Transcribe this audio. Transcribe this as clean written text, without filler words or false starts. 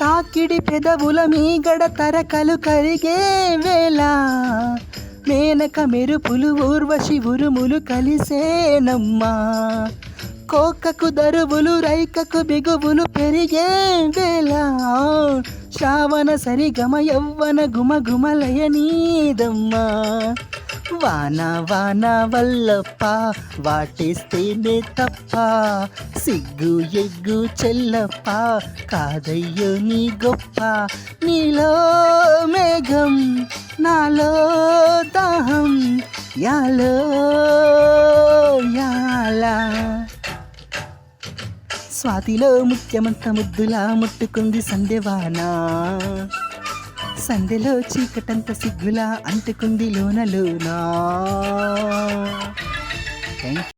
తాకిడి పెదవుల మీగడ తరకలు కరిగే వేళ మేనక మెరుపులు ఊర్వశి ఉరుములు కలిసేనమ్మా కోకకు దరువులు రైకకు బిగువులు పెరిగే వేళ శ్రావణ సరిగమ యవ్వన గుమ గుమలయనీదమ్మా వాన వాన వల్లప్ప వాటేస్తేనే తప్ప సిగ్గు ఎగ్గు చెల్లప్ప కాదయ్యో నీ గొప్ప నీలో మేఘం నాలో దాహం యాలో యాలా స్వాతిలో ముత్యమంత ముద్దులా ముట్టుకుంది సంధ్యవాన సంధ్యలో చీకటంత సిగ్గులా అంటుకుంది లోన లోనా.